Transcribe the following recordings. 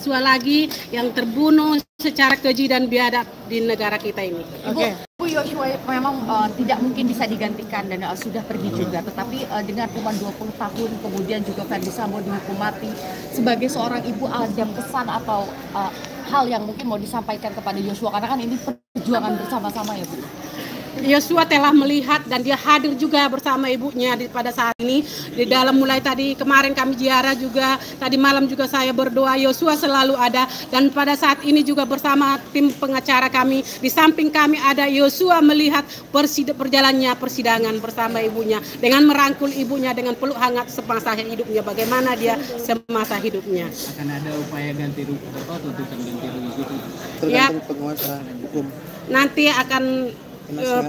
Yosua lagi yang terbunuh secara keji dan biadab di negara kita ini. Ibu Yosua memang tidak mungkin bisa digantikan dan sudah pergi juga, tetapi dengan hukuman 20 tahun kemudian juga Ferdy Sambo dihukum mati, sebagai seorang ibu ada pesan atau hal yang mungkin mau disampaikan kepada Yosua, karena kan ini perjuangan bersama-sama ya Bu? Yosua telah melihat dan dia hadir juga bersama ibunya pada saat ini. Di dalam mulai tadi kemarin kami ziarah juga, tadi malam juga saya berdoa, Yosua selalu ada. Dan pada saat ini juga bersama tim pengacara kami, di samping kami ada Yosua melihat perjalannya persidangan bersama ibunya. Dengan merangkul ibunya dengan peluk hangat semasa hidupnya, bagaimana dia semasa hidupnya. Akan ada upaya ganti rugi atau tuntutan ganti rugi gitu? Tergantung penguasa hukum. Nanti akan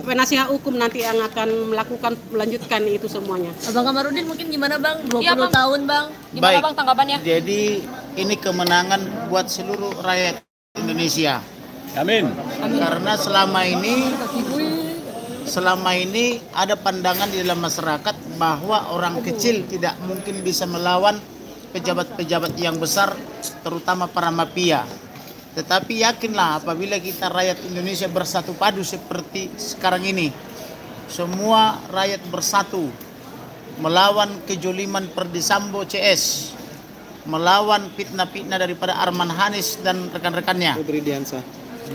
penasihat hukum nanti yang akan melanjutkan itu semuanya. Abang Kamarudin mungkin gimana Bang? 20 ya, bang. tahun Bang. Gimana Baik. Bang tanggapannya? Jadi ini kemenangan buat seluruh rakyat Indonesia. Amin. Karena selama ini ada pandangan di dalam masyarakat bahwa orang kecil tidak mungkin bisa melawan pejabat-pejabat yang besar, terutama para mafia. Tetapi yakinlah apabila kita rakyat Indonesia bersatu padu seperti sekarang ini, semua rakyat bersatu melawan kejoliman Ferdy Sambo CS, melawan fitnah-fitnah daripada Arman Hanis dan rekan-rekannya, Febri Diansah,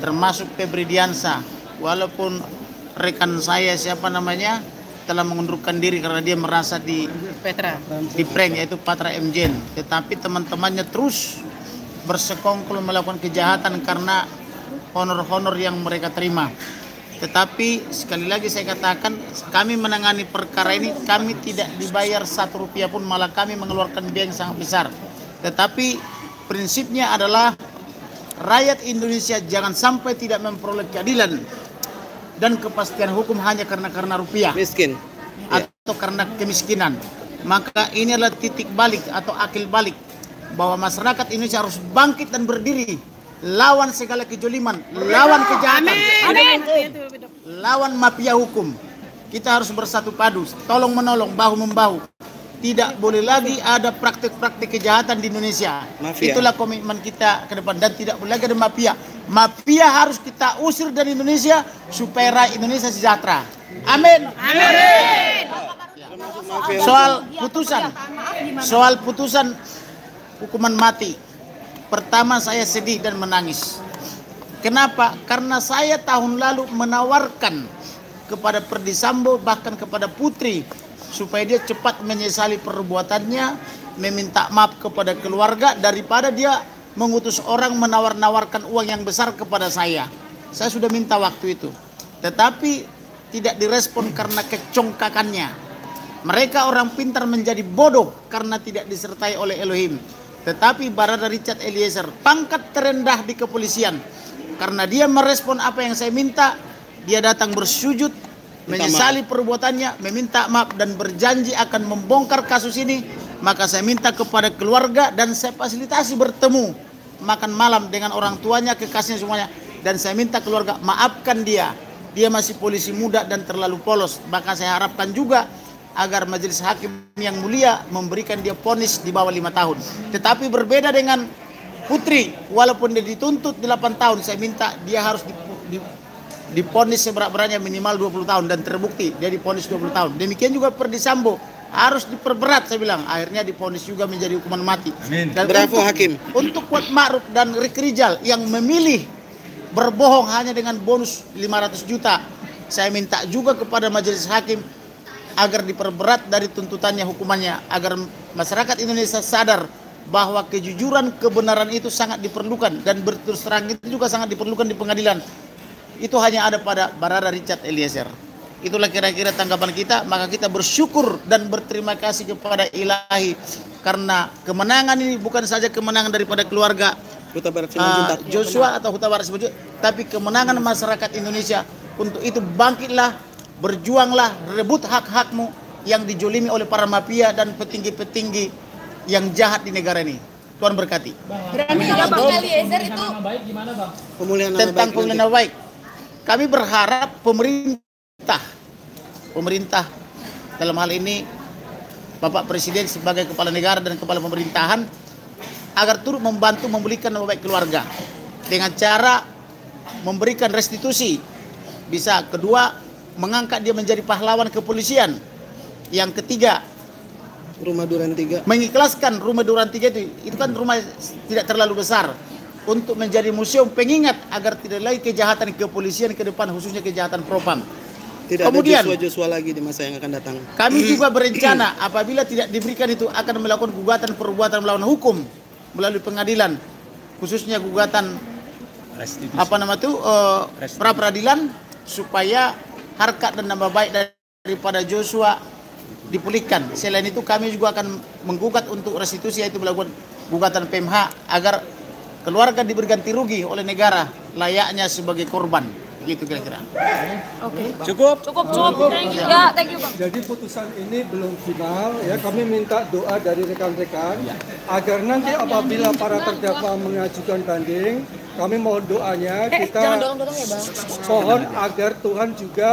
termasuk Febri Diansah. Walaupun rekan saya telah mengundurkan diri karena dia merasa di prank, yaitu Patra Mjen, tetapi teman-temannya terus bersekongkol melakukan kejahatan karena honor-honor yang mereka terima. Tetapi sekali lagi saya katakan, kami menangani perkara ini, kami tidak dibayar 1 rupiah pun, malah kami mengeluarkan biaya yang sangat besar. Tetapi prinsipnya adalah rakyat Indonesia jangan sampai tidak memperoleh keadilan dan kepastian hukum hanya karena rupiah miskin atau karena kemiskinan. Maka ini adalah titik balik atau akil balik bahwa masyarakat Indonesia harus bangkit dan berdiri lawan segala kejoliman, lawan kejahatan, lawan mafia hukum. Kita harus bersatu padu, tolong menolong, bahu membahu. Tidak boleh lagi ada praktik-praktik kejahatan di Indonesia. Mafia. Itulah komitmen kita ke depan, dan tidak boleh lagi ada mafia. Mafia harus kita usir dari Indonesia supaya rakyat Indonesia sejahtera. Amin. Amin. Soal putusan hukuman mati, pertama saya sedih dan menangis. Kenapa? Karena saya tahun lalu menawarkan kepada Ferdy Sambo, bahkan kepada Putri, supaya dia cepat menyesali perbuatannya, meminta maaf kepada keluarga, daripada dia mengutus orang menawar-nawarkan uang yang besar kepada saya. Saya sudah minta waktu itu, tetapi tidak direspon karena kecongkakannya. Mereka orang pintar menjadi bodoh karena tidak disertai oleh Elohim. Tetapi Barada Richard Eliezer, pangkat terendah di kepolisian, karena dia merespon apa yang saya minta, dia datang bersujud, menyesali perbuatannya, meminta maaf dan berjanji akan membongkar kasus ini. Maka saya minta kepada keluarga dan saya fasilitasi bertemu makan malam dengan orang tuanya, kekasihnya semuanya, dan saya minta keluarga maafkan dia. Dia masih polisi muda dan terlalu polos. Maka saya harapkan juga agar majelis hakim yang mulia memberikan dia vonis di bawah 5 tahun. Tetapi berbeda dengan Putri, walaupun dia dituntut 8 tahun, saya minta dia harus divonis seberat-beratnya minimal 20 tahun dan terbukti dia divonis 20 tahun. Demikian juga Ferdy Sambo harus diperberat, saya bilang. Akhirnya divonis juga menjadi hukuman mati. Amin. Dan Bravo hakim. Untuk Kuat Ma'ruf dan Ricky Rijal yang memilih berbohong hanya dengan bonus 500 juta, saya minta juga kepada majelis hakim agar diperberat dari tuntutannya, hukumannya, agar masyarakat Indonesia sadar bahwa kejujuran, kebenaran itu sangat diperlukan, dan berterus terang itu juga sangat diperlukan di pengadilan. Itu hanya ada pada Barada Richard Eliezer. Itulah kira-kira tanggapan kita. Maka kita bersyukur dan berterima kasih kepada Ilahi, karena kemenangan ini bukan saja kemenangan daripada keluarga Huta Barat Simanjuntak, Joshua atau Huta Barat Simanjuntak, tapi kemenangan masyarakat Indonesia. Untuk itu bangkitlah, berjuanglah, rebut hak-hakmu yang dijolimi oleh para mafia dan petinggi-petinggi yang jahat di negara ini. Tuhan berkati. Berarti Bang Eliezer itu pemulihan nama Tentang baik pemulihan nama baik, kami berharap pemerintah dalam hal ini Bapak Presiden sebagai kepala negara dan kepala pemerintahan agar turut membantu memulihkan nama baik keluarga dengan cara memberikan restitusi. Bisa kedua, mengangkat dia menjadi pahlawan kepolisian. Yang ketiga, Rumah Duren 3. mengikhlaskan rumah Duren 3 itu kan rumah tidak terlalu besar, untuk menjadi museum pengingat agar tidak lagi kejahatan kepolisian ke depan, khususnya kejahatan propam. Tidak Kemudian, ada Joshua lagi di masa yang akan datang. kami juga berencana apabila tidak diberikan itu akan melakukan gugatan perbuatan melawan hukum melalui pengadilan, khususnya gugatan Restitusi. pra peradilan, supaya harkat dan nama baik daripada Joshua dipulihkan. Selain itu kami juga akan menggugat untuk restitusi, yaitu melakukan gugatan PMH agar keluarga diberi ganti rugi oleh negara layaknya sebagai korban. Begitu kira-kira. Cukup. Thank you. Ya, thank you Bang. Jadi putusan ini belum final ya, kami minta doa dari rekan-rekan agar nanti apabila para terdakwa mengajukan banding, kami mohon doanya, kita Jangan dorong-dorong ya Bang. mohon agar Tuhan juga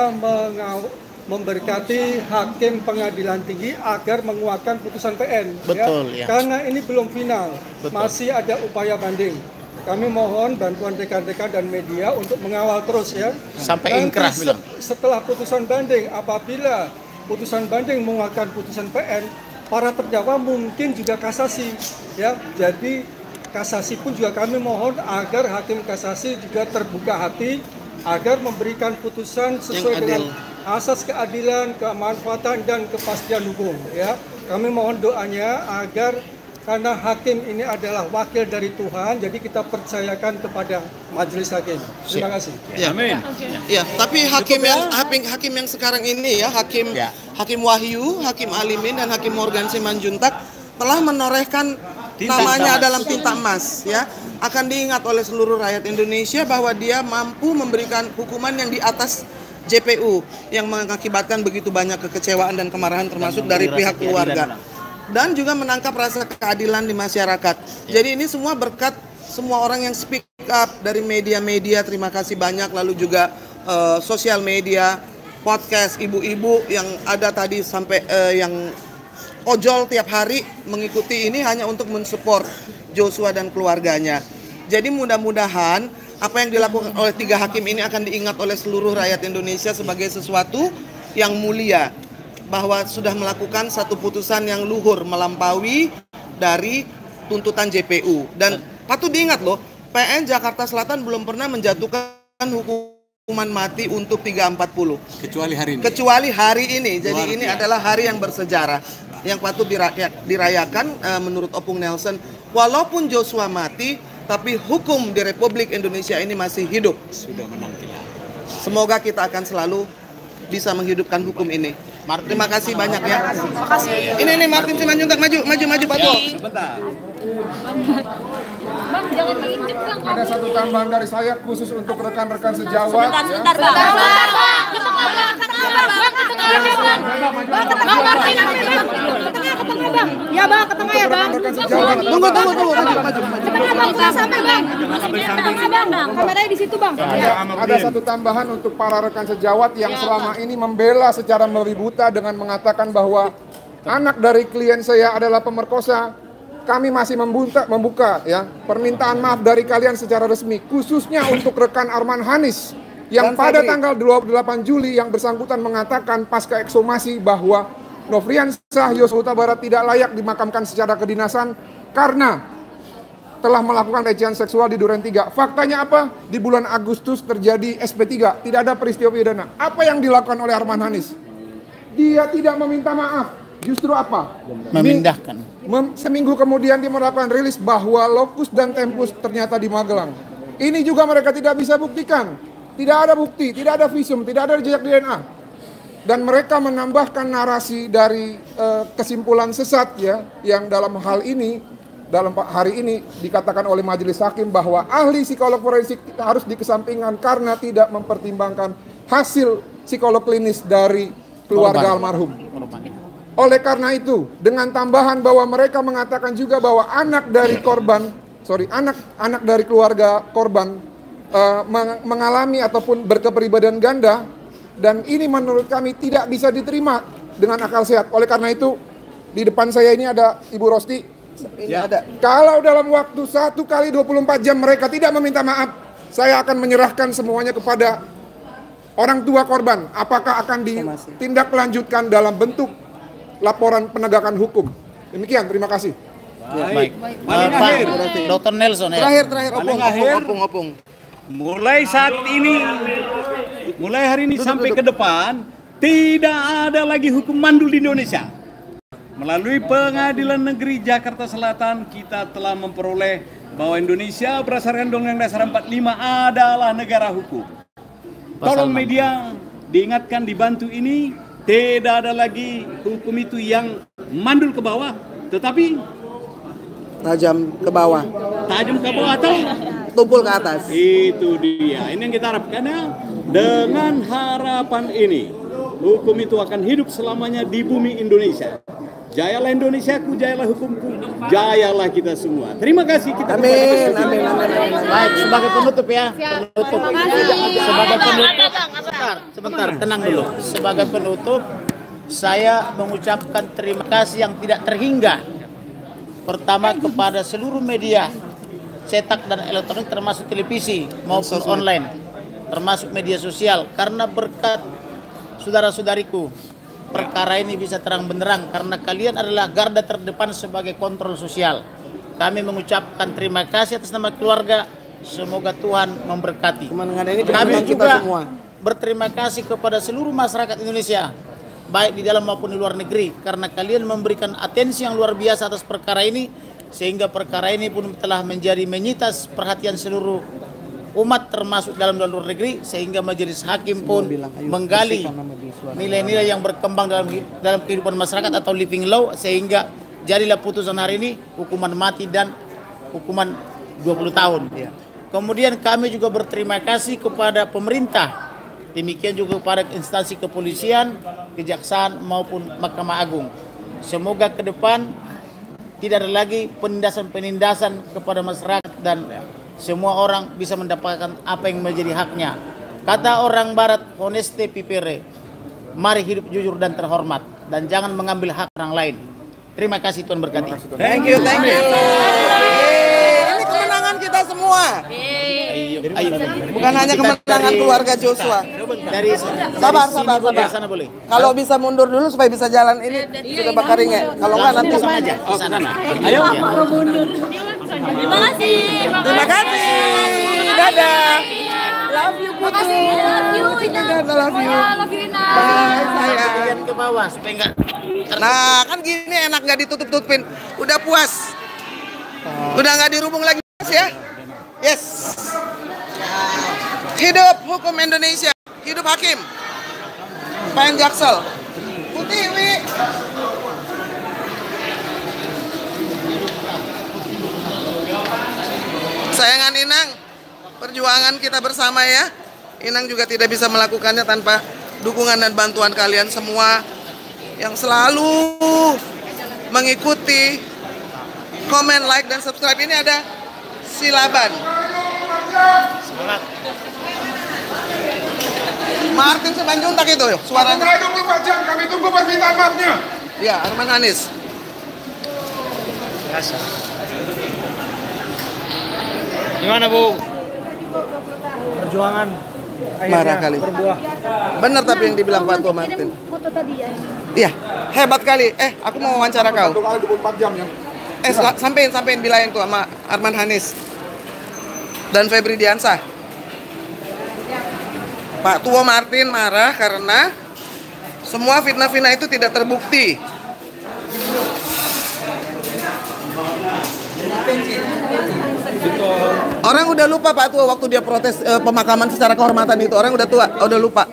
memberkati hakim pengadilan tinggi agar menguatkan putusan PN. Betul, ya. Karena ini belum final, Betul. masih ada upaya banding. Kami mohon bantuan rekan-rekan dan media untuk mengawal terus ya. Sampai Nanti inkrah bilang. setelah putusan banding, apabila putusan banding menguatkan putusan PN, para terdakwa mungkin juga kasasi ya. Jadi kasasi pun juga kami mohon agar hakim kasasi juga terbuka hati agar memberikan putusan sesuai dengan asas keadilan, kemanfaatan dan kepastian hukum ya. Kami mohon doanya agar, karena hakim ini adalah wakil dari Tuhan, jadi kita percayakan kepada majelis hakim. Terima kasih. Ya. Amin. Ya, tapi hakim yang sekarang ini ya, Hakim Wahyu, Hakim Alimin dan Hakim Morgan Simanjuntak telah menorehkan namanya dalam tinta emas ya. Akan diingat oleh seluruh rakyat Indonesia bahwa dia mampu memberikan hukuman yang di atas JPU yang mengakibatkan begitu banyak kekecewaan dan kemarahan termasuk dari pihak keluarga. Dan juga menangkap rasa keadilan di masyarakat. Jadi ini semua berkat semua orang yang speak up dari media-media, terima kasih banyak. Lalu juga sosial media, podcast, ibu-ibu yang ada tadi sampai yang ojol tiap hari mengikuti ini hanya untuk mensupport Joshua dan keluarganya. Jadi mudah-mudahan apa yang dilakukan oleh 3 hakim ini akan diingat oleh seluruh rakyat Indonesia sebagai sesuatu yang mulia, bahwa sudah melakukan satu putusan yang luhur melampaui dari tuntutan JPU. Dan patut diingat loh, PN Jakarta Selatan belum pernah menjatuhkan hukuman mati untuk 340. Kecuali hari ini. Kecuali hari ini. Jadi ini adalah hari yang bersejarah yang patut dirayakan menurut Opung Nelson. Walaupun Joshua mati, tapi hukum di Republik Indonesia ini masih hidup. Sudah menanti. Semoga kita akan selalu bisa menghidupkan hukum ini. Terima kasih banyak ya. Terima kasih. Ini Martin Simanjuntak, maju Pak Tua. Sebentar. Bang, jangan diinjek Bang. Ada satu tambahan dari saya khusus untuk rekan-rekan sejawat. Sebentar Bang. Ke tengah Bang. Ya Bang, ke tengah ya Bang. Rekan sejawat. Tunggu. Ke tengah Bang, kita sampai Bang. Kameranya di situ Bang. Ada satu tambahan untuk para rekan sejawat yang selama ini membela secara membuta dengan mengatakan bahwa anak dari klien saya adalah pemerkosa. Kami masih membuka ya permintaan maaf dari kalian secara resmi, khususnya untuk rekan Arman Hanis yang pada tanggal 28 Juli yang bersangkutan mengatakan pasca ekshumasi bahwa Nofriansah Yosua Huta Barat tidak layak dimakamkan secara kedinasan karena telah melakukan pelecehan seksual di Duren 3. Faktanya apa? Di bulan Agustus terjadi SP3, tidak ada peristiwa pidana. Apa yang dilakukan oleh Arman Hanis? Dia tidak meminta maaf. Justru apa? Memindahkan. Seminggu kemudian dia melakukan rilis bahwa lokus dan tempus ternyata di Magelang. Ini juga mereka tidak bisa buktikan. Tidak ada bukti, tidak ada visum, tidak ada jejak DNA. Dan mereka menambahkan narasi dari kesimpulan sesat ya, yang dalam hal ini, dalam hari ini dikatakan oleh majelis hakim bahwa ahli psikolog forensik harus dikesampingkan karena tidak mempertimbangkan hasil psikolog klinis dari keluarga almarhum. Oleh karena itu, dengan tambahan bahwa mereka mengatakan juga bahwa anak dari keluarga korban mengalami ataupun berkepribadian ganda, dan ini menurut kami tidak bisa diterima dengan akal sehat. Oleh karena itu, di depan saya ini ada Ibu Rosti, ini ada. Kalau dalam waktu 1 kali 24 jam mereka tidak meminta maaf, saya akan menyerahkan semuanya kepada orang tua korban. Apakah akan ditindaklanjutkan dalam bentuk laporan penegakan hukum? Demikian, terima kasih. Baik. Pak Dr. Nelson ya. Terakhir, opung. Mulai saat ini, mulai hari ini sampai ke depan, tidak ada lagi hukum mandul di Indonesia. Melalui Pengadilan Negeri Jakarta Selatan, kita telah memperoleh bahwa Indonesia berdasarkan Undang-Undang Dasar 45 adalah negara hukum. Tolong media diingatkan, dibantu ini, tidak ada lagi hukum itu yang mandul ke bawah, tetapi tajam ke bawah atau tumpul ke atas. Itu dia. Ini yang kita harapkan ya. Dengan harapan ini, hukum itu akan hidup selamanya di bumi Indonesia. Jayalah Indonesiaku, jayalah hukumku, jayalah kita semua. Terima kasih kita. Amin. Baik, sebagai penutup ya. Sebagai penutup. Sebentar, tenang dulu. Sebagai penutup, saya mengucapkan terima kasih yang tidak terhingga. Pertama kepada seluruh media cetak dan elektronik termasuk televisi maupun online, termasuk media sosial, karena berkat saudara-saudariku perkara ini bisa terang benderang karena kalian adalah garda terdepan sebagai kontrol sosial. Kami mengucapkan terima kasih atas nama keluarga, semoga Tuhan memberkati. Kami juga berterima kasih kepada seluruh masyarakat Indonesia, baik di dalam maupun di luar negeri, karena kalian memberikan atensi yang luar biasa atas perkara ini, sehingga perkara ini pun telah menjadi menyita perhatian seluruh umat termasuk dalam dan luar negeri, sehingga majelis hakim pun menggali nilai-nilai yang berkembang dalam kehidupan masyarakat atau living law, sehingga jadilah putusan hari ini hukuman mati dan hukuman 20 tahun. Kemudian kami juga berterima kasih kepada pemerintah, demikian juga kepada instansi kepolisian, kejaksaan maupun Mahkamah Agung. Semoga ke depan tidak ada lagi penindasan-penindasan kepada masyarakat dan semua orang bisa mendapatkan apa yang menjadi haknya. Kata orang Barat, honeste pipere, mari hidup jujur dan terhormat, dan jangan mengambil hak orang lain. Terima kasih, Tuhan berkati. Thank you. Ini kemenangan kita semua. Bukan hanya kemenangan keluarga Joshua. Sabar. Sana boleh. Kalau bisa mundur dulu supaya bisa jalan ini sudah bakaringnya. Kalau enggak nanti aja. Sana. Ayo. Terima kasih. Dadah. Love you, Putri. Love you, Ina. Love you. Love you, Ina. Bye, sayang. Bagian ke bawah supaya enggak. Nah, kan gini enak nggak ditutup-tutupin. Udah puas. Udah nggak dirubung lagi ya. Yes. Hidup hukum Indonesia. Hidup hakim. Pak Jaksel. Putiwi. Sayangan Inang, perjuangan kita bersama ya. Inang juga tidak bisa melakukannya tanpa dukungan dan bantuan kalian semua yang selalu mengikuti, komen, like, dan subscribe. Ini ada Silaban. Semangat. Martin Simanjuntak itu suaranya. 24 jam kami tunggu permintaan maafnya. Ya, Arman Hanis. Biasa. Gimana, Bu? Perjuangan Marah kali. berbuah. Benar tapi yang dibilang Pak Tua Martin. Foto tadi ya. Iya, hebat kali. Aku mau wawancara kau. 1 kali 24 jam ya. Sampein bilang tuh sama Arman Hanis dan Febri Diansah. Pak Tua Martin marah karena semua fitnah-fitnah itu tidak terbukti. Orang udah lupa Pak Tua waktu dia protes pemakaman secara kehormatan itu. Orang udah tua, udah lupa.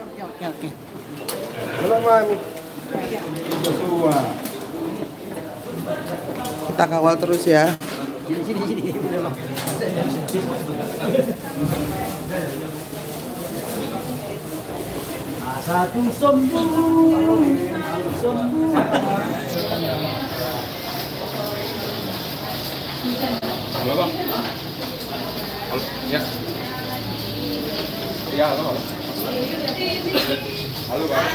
Kita kawal terus ya. Satu sembuh. Halo, Bang. Halo, ya. Ya, halo. Halo, Bang.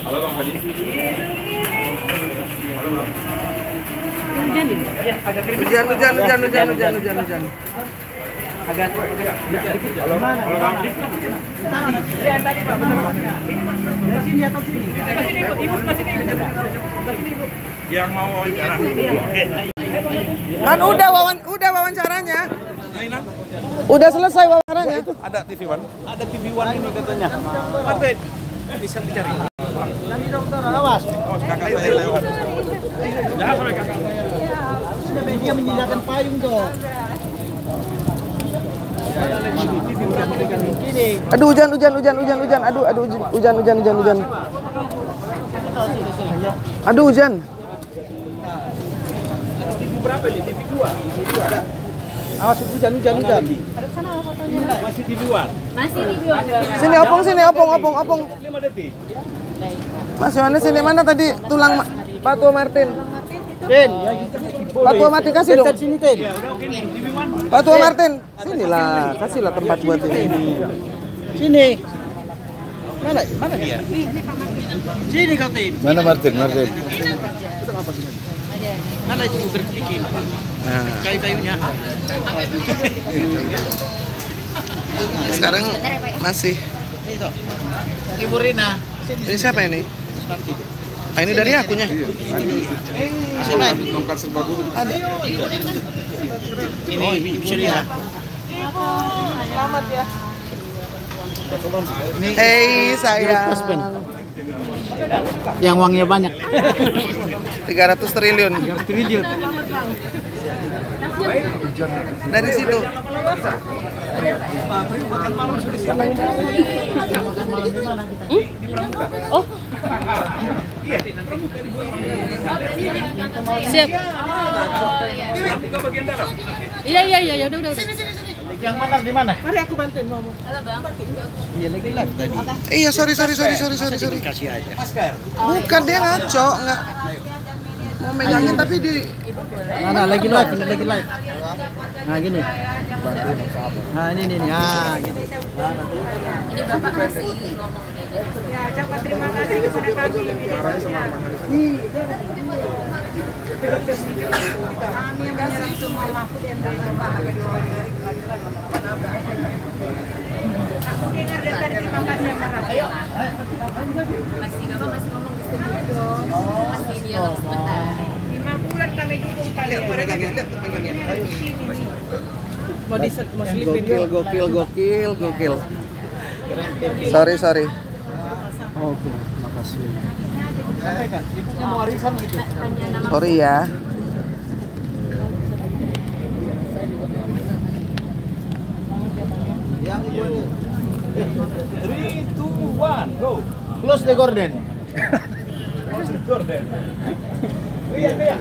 Halo, Bang Fadi. Hujan. Yang mau wawancara. Kan udah wawancaranya. Udah selesai wawancaranya. Ada TV One. Ada TV One ini katanya. Martin, bisa dicari. Nanti dokter, awas. Oh, kakak itu lewat. Jangan sampai kakak. Dia menyediakan payung tuh. Aduh hujan. Aduh hujan. Berapa nih? TV 2. Awas hujan. Masih di luar. Sini opong. 5 detik. Mas Yohanes sini mana tadi tulang Pak Tua Martin? Tin, Pak Tua Martin kasih dong. sini Tin. Pak Tua Martin, sinilah, kasihlah tempat buat ini. Sini. Mana dia? Sini kau Tin. Mana Martin? Mana itu berbikin? Kayu-kayunya. Sekarang masih. Ibu Rina. Ini siapa ini? Ah, ini dari akunya. Ini Ibu Rina. Selamat ya. Hey sayang. Yang uangnya banyak. 300 triliun. Dari situ. Oh. Siap. Iya, udah. Yang mana di mana? Mari aku bantuin Mama. Halo, Bang. Iya lagi live tadi. Iya, sorry. Kasih aja. Bukan dia ngaco, enggak. Mau megangin tapi di Mana lagi live. Nah gini. Nah ini. Ah gini. Ini Bapak masih ngomong ya, ucapkan terima kasih kepada kami. Kami menyerah semua mahfud yang terima. Aku dengar dari tadi terima kasih yang marah. Ayo. Masih Bapak masih ngomong di studio. Masih dialog sebentar. 5 bulan kami dukung kalian. mau selipin. Gokil. Sorry. Oke, makasih. Ibu mau warisan gitu. Sorry ya. Yang ibu. 3, 2, 1, go. Close the gorden. Iya.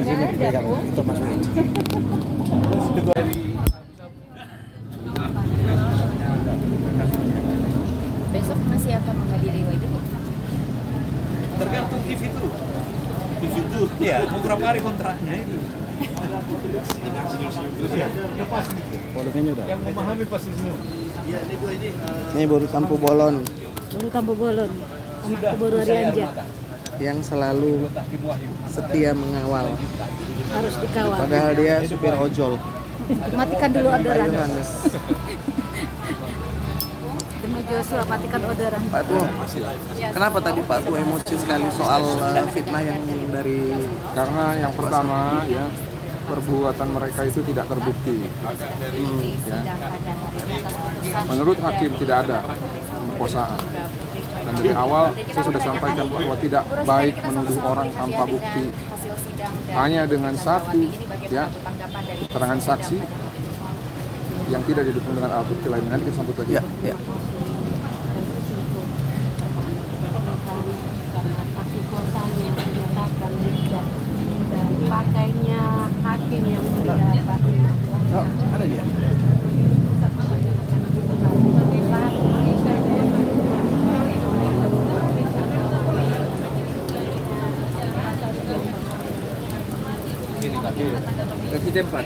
Sini pegang kita masukin. Besok masih akan menghadiri itu. Tergantung TV itu. Ya, beberapa hari kontraknya itu. Volumenya udah. Yang memahami pasti semua. Ini baru Tampu Bolon Baru Tampu Bolon. Baru Arianja. yang selalu setia mengawal. Harus dikawal. Padahal dia supir ojol. Matikan dulu orderan. Yohanes. Demi Joshua, matikan orderan. Pak Tuh, kenapa tadi Pak Tuh emosi sekali soal fitnah yang dari... Karena yang pertama ya, perbuatan mereka itu tidak terbukti. Ya. Menurut hakim tidak ada pemerkosaan. Dan dari awal saya sudah sampaikan bahwa tidak baik menuduh orang tanpa bukti. Hanya dengan satu ya keterangan saksi yang tidak didukung dengan alat bukti lain. Nanti kita sambut lagi. Ya. Pakainya hakim yang mendapat. Oh, ada dia. Kasih tempat.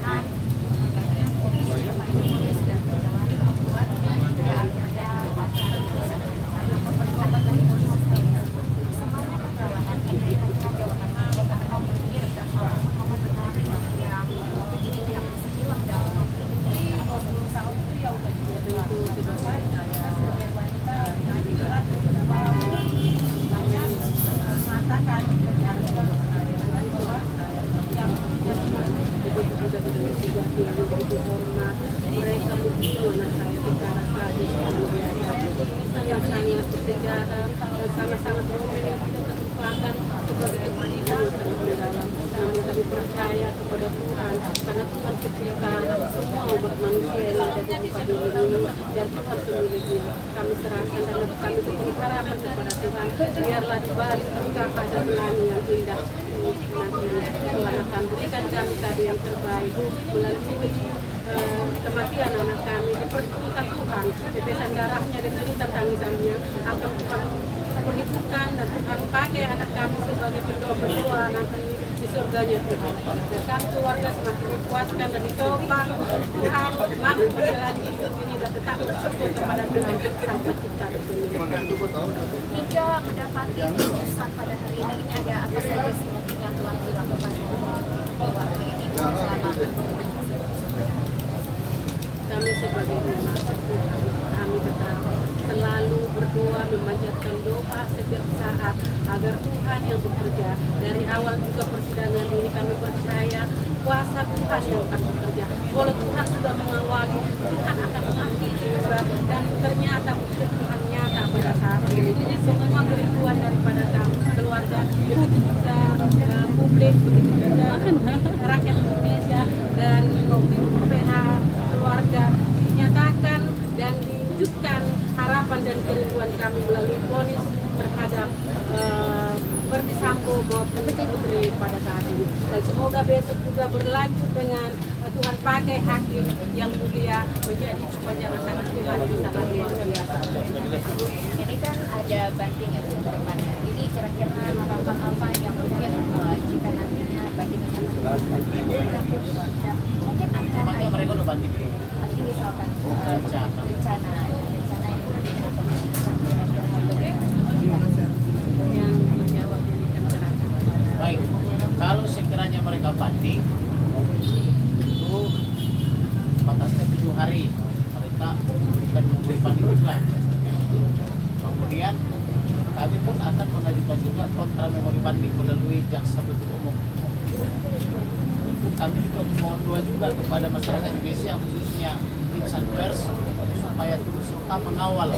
pemerintahan, polisi apa ini sedang berjalan membuat kerjaan kerja perlengkapan dari polisi semuanya perjalanan ini hanya jawaban mikir dan mau benar yang begini yang sekilas dalam atau berusaha untuk ya udah tidak sebagai wanita mengatakan mereka begitu saya bicara tadi yang sangat bersejarah dan sangat-sangat momen yang kita terlupakan sebagai wanita dalam kami percaya kepada Tuhan karena Tuhan ciptakan semua umat manusia yang ada di muka bumi ini dan Tuhan sendiri kami serahkan dan kami berikan harapan kepada Tuhan biarlah dibalik engkau pada bulan yang indah nantinya Tuhan akan berikan kami tadi yang terbaik melalui kematian anak kami diperlukan Tuhan tetesan darahnya dan cerita tangisannya akan Tuhan perhitungkan dan Tuhan pakai anak kami sebagai berdoa nanti di surganya Tuhan dan kami keluarga semakin dikuatkan dan ditopang Tuhan mampu menjalani hidup ini dan tetap bersyukur kepada Tuhan sampai kita disini. Hingga mendapati keputusan pada hari ini ada apa saja sih yang telah dilakukan keluarga ini selama kami sebagai umat kami tetap selalu berdoa memanjatkan doa setiap saat agar Tuhan yang bekerja dari awal juga persidangan ini kami percaya kuasa Tuhan yang akan bekerja walau Tuhan sudah mengawali Tuhan akan mengakhiri juga dan ternyata Tuhan nyata pada saat ini semua kerinduan daripada kami keluarga begitu juga publik begitu juga rakyat Indonesia dan PH keluarga dinyatakan dan diwujudkan harapan dan kerinduan kami melalui vonis terhadap Verdi Sambo maupun Putri pada saat ini dan semoga besok juga berlanjut dengan Tuhan pakai hakim yang mulia menjadi sepanjang sangat Tuhan yang sangat luar biasa. Ini kan ada banding yang terdepannya. Ini kira-kira harapan apa yang mungkin jika nantinya banding akan mungkin akan mereka udah banding ini misalkan rencana Yang menjawab ini kan terakhir. baik. Kalau sekiranya mereka banding itu batasnya 7 hari mereka akan memberi banding juga. Kemudian kami pun akan mengajukan juga kontra memori banding melalui jaksa penuntut umum. Kami juga mohon doa juga kepada masyarakat Indonesia khususnya insan pers supaya terus serta mengawal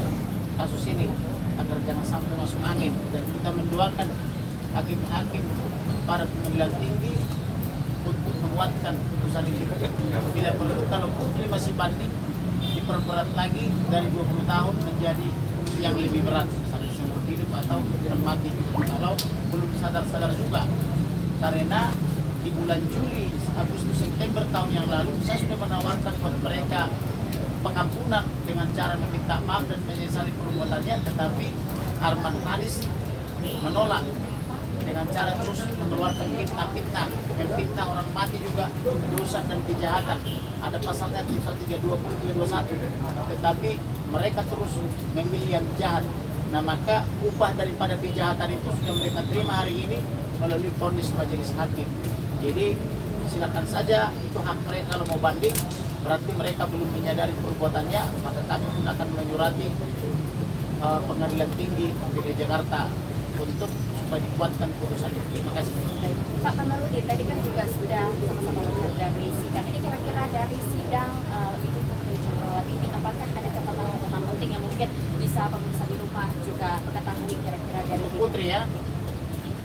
kasus ini agar jangan sampai masuk angin dan kita mendoakan hakim-hakim para pengadilan tinggi untuk menguatkan putusan ini. Bila perlu kalau Putri masih banding diperberat lagi dari 20 tahun menjadi yang lebih berat misalnya seumur hidup atau mati kalau belum sadar-sadar juga karena di bulan Juli, Agustus, September tahun yang lalu saya sudah menawarkan kepada mereka pengampunan dengan cara meminta maaf dan menyesali perbuatannya, tetapi Arman Hanis menolak dengan cara terus mengeluarkan fitnah-fitnah, memfitnah orang mati juga dosa dan kejahatan. Ada pasalnya 320, 321, tetapi mereka terus memilih yang jahat. Nah maka upah daripada kejahatan itu sudah mereka terima hari ini melalui vonis majelis hakim. Jadi silakan saja itu hak mereka kalau mau banding, berarti mereka belum menyadari perbuatannya, maka kami pun akan menyurati pengadilan tinggi DKI Jakarta untuk supaya dikuatkan putusan itu. Terima kasih. Pak Kamarudin, tadi kan juga sudah sama-sama melihat dari sidang. Ini kira-kira dari sidang Ibu Putri Chandrawati ini apakah ada catatan penting yang mungkin bisa pemirsa di rumah juga mengetahui kira-kira dari Putri ya?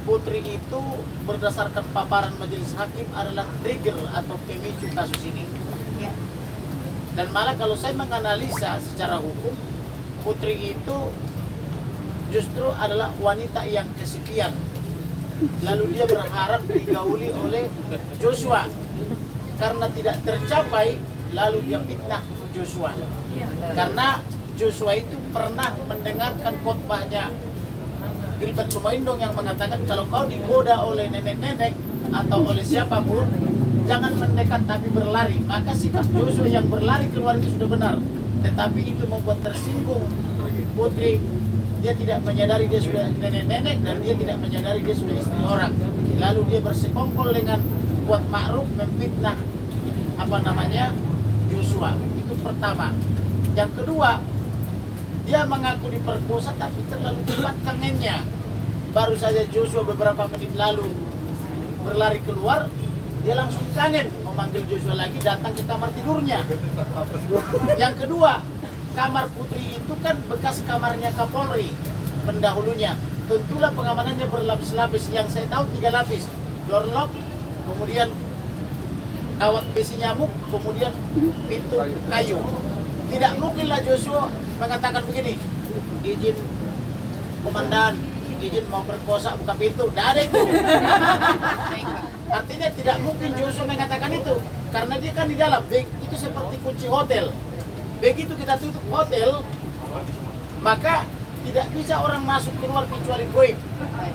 Putri itu berdasarkan paparan majelis hakim adalah trigger atau pemicu kasus ini. Ya. Dan malah kalau saya menganalisa secara hukum, Putri itu justru adalah wanita yang kesepian. Lalu dia berharap digauli oleh Joshua. Karena tidak tercapai, lalu dia fitnah Joshua. Karena Joshua itu pernah mendengarkan khotbahnya Gilbert Sumaindong yang mengatakan kalau kau digoda oleh nenek-nenek atau oleh siapapun, jangan mendekat tapi berlari. Maka sikap Joshua yang berlari keluar itu sudah benar. Tetapi itu membuat tersinggung Putri. Dia tidak menyadari dia sudah nenek-nenek dan dia tidak menyadari dia sudah istri orang. Lalu dia bersekongkol dengan Kuat Ma'ruf memfitnah Joshua. Itu pertama. Yang kedua, dia mengaku diperkosa tapi terlalu cepat kangennya. Baru saja Joshua beberapa menit lalu berlari keluar, dia langsung kangen memanggil Joshua lagi, datang ke kamar tidurnya. Yang kedua, kamar Putri itu kan bekas kamarnya Kapolri pendahulunya. Tentulah pengamanannya berlapis-lapis. Yang saya tahu 3 lapis. Door lock, kemudian kawat besi nyamuk, kemudian pintu kayu. Tidak mungkinlah Joshua mengatakan begini, izin komandan, izin mau berkosa buka pintu. Tidak ada itu. Artinya tidak mungkin Joshua mengatakan itu, karena dia kan di dalam. Itu seperti kunci hotel. Begitu kita tutup hotel, maka tidak bisa orang masuk keluar kecuali goib.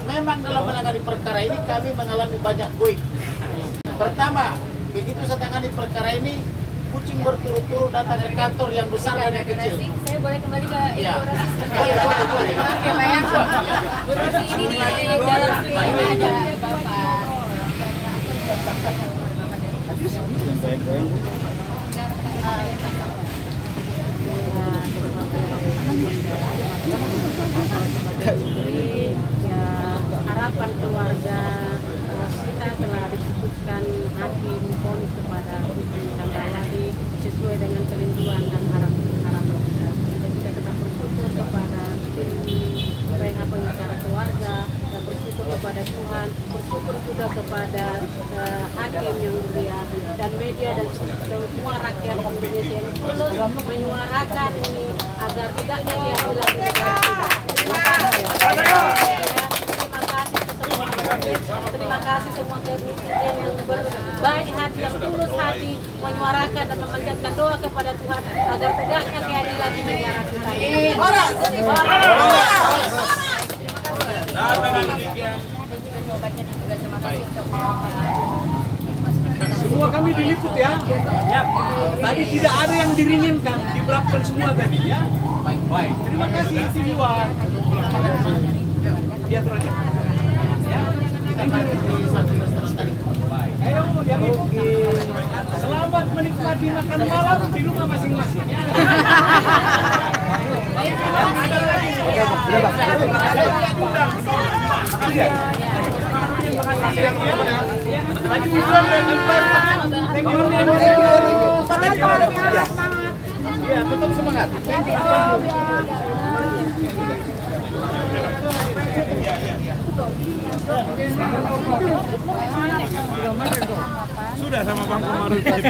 Memang dalam menangani perkara ini kami mengalami banyak goib. Pertama, begitu saya tangani perkara ini, kucing berturut-turut datang ke kantor yang besar dan yang kecil. Saya boleh kembali ke Ya. Oke, Pak. Ini nih yang dalam ini ada Bapak. Ya, harapan keluarga kita telah diputuskan hakim vonis kepada Putri Candrawati sesuai dengan kelinduan dan harapan kita. Dan kita tetap bersyukur kepada pengacara keluarga dan bersyukur kepada Tuhan, bersyukur juga kepada hakim yang mulia dan media dan semua rakyat Indonesia yang terus menyuarakan ini agar tidak diambil lagi. Terima kasih semua presiden yang berbaik hati, yang tulus hati menyuarakan dan memanjatkan doa kepada Tuhan agar tegaknya keadilan di negara kita ini. Semua kami diliput ya. Ya. Tadi tidak ada yang diringankan, diberapkan semua tadi ya. Baik. Terima kasih semua. Dia terakhir. Ya. Ayo, selamat menikmati makan malam di rumah masing-masing. Ya, tetap semangat. Sudah sama Bang Komarudin. 992.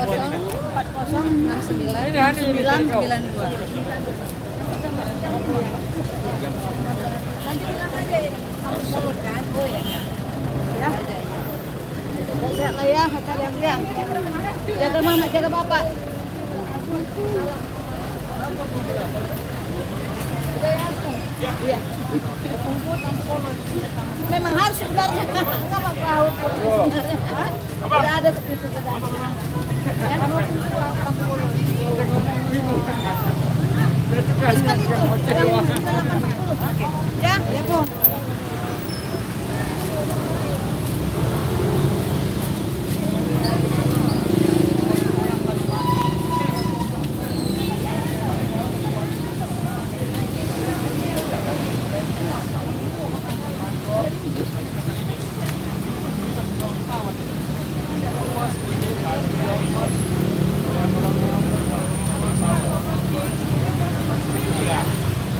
Ya, kalian jaga mama, jaga bapak. Iya. Memang harus sebenarnya. Kenapa tahu? Tidak ada seperti itu. Ya, ya Bu.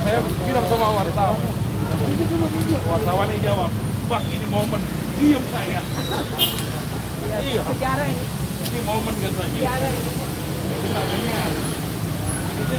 Saya bilang sama wartawan yang jawab, Bang ini momen, diam saya. Iya, ini momen katanya. Ini